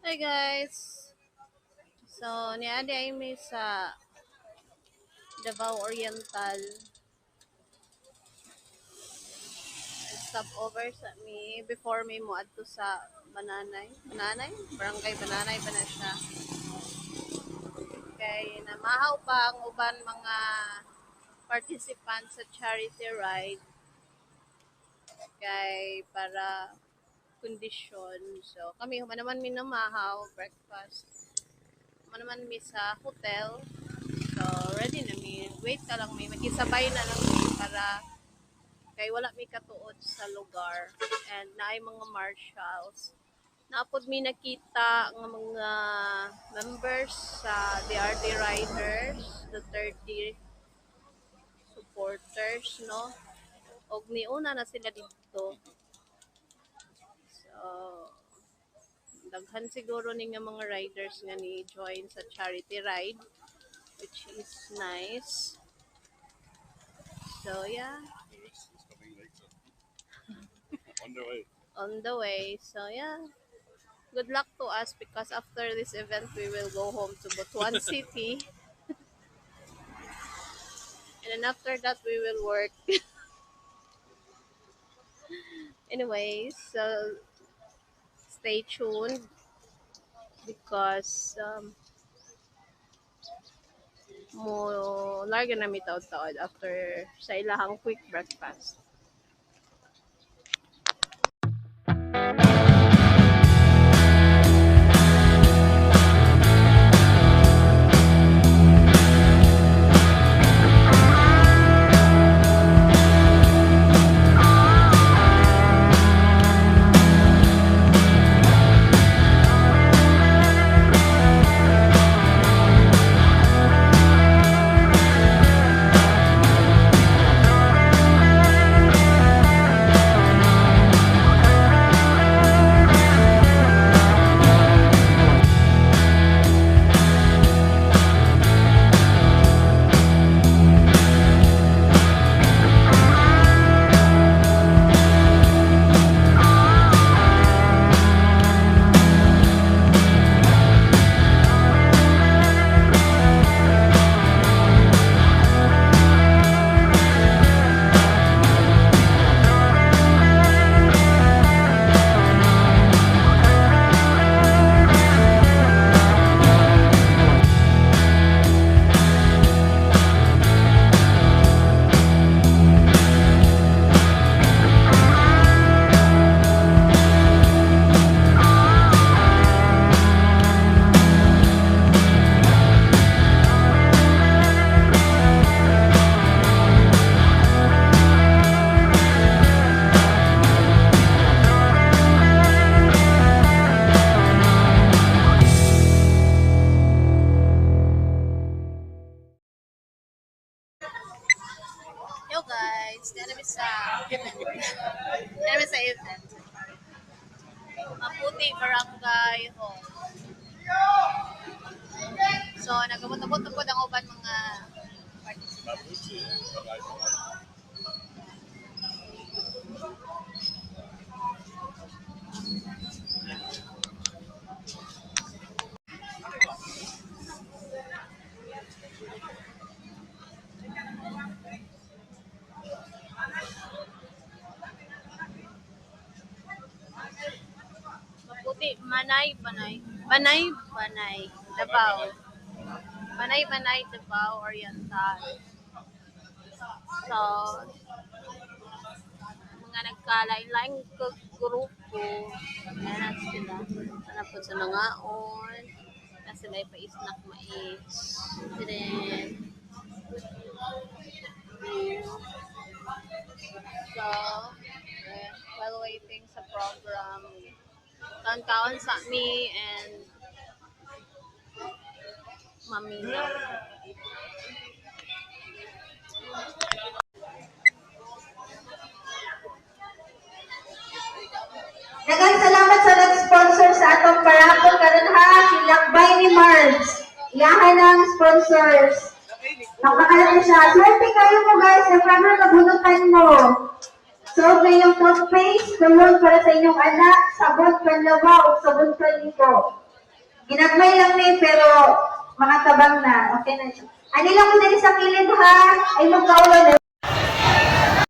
Hi guys. So niadi ay may sa Davao Oriental stop over sa mi before may moadto sa Bananay, Barangay Bananay pa na siya. Kay namahaw pa ang uban mga participants sa charity ride kay para kondisyon. So kami human naman mi namahaw breakfast. Human naman mi sa hotel. So ready na mi. Wait ka lang mi makisabay na lang mi para kay wala mi katuod sa lugar and naay mga marshals. Naapod mi nakita nga mga members sa DRT Riders, the 30 supporters, no? Og niuna na sila dito. So, daghan siguro ni nga mga riders nga ni join sa charity ride, which is nice. So, yeah. On the way. On the way. So, yeah. Good luck to us because after this event, we will go home to Butuan City. And then after that, we will work. Anyways, so stay tuned because mo larga na mi taod-taod after sa ilahang quick breakfast. Yo guys, dyan sa event. Maputi Barangay Hall. So, nagamot-abot po ang uban mga participants. Maputi, Banay, Davao. Banay, Davao Oriental. So, mga nagkalain-laing grupo, ayan sila. Sana po sa mga on. Na sila ipa-snack mais. Then, so, while waiting sa program, kaon sa me and Mamina. Daghang salamat sa nag-sponsor sa atong parapol karon ha, si Lakbay ni Marge. Iyahan ang sponsors. Napakalat na siya. Swerte kayo mo guys, if ever nabunutan mo. So, yung toothpaste, tulong para sa inyong anak, sabon panlawa o sabon panligo. Ginagmay lang ni pero mga tabang na. Okay na siya. Ani lang mo dali sa kilid ha. Ay magkaulo na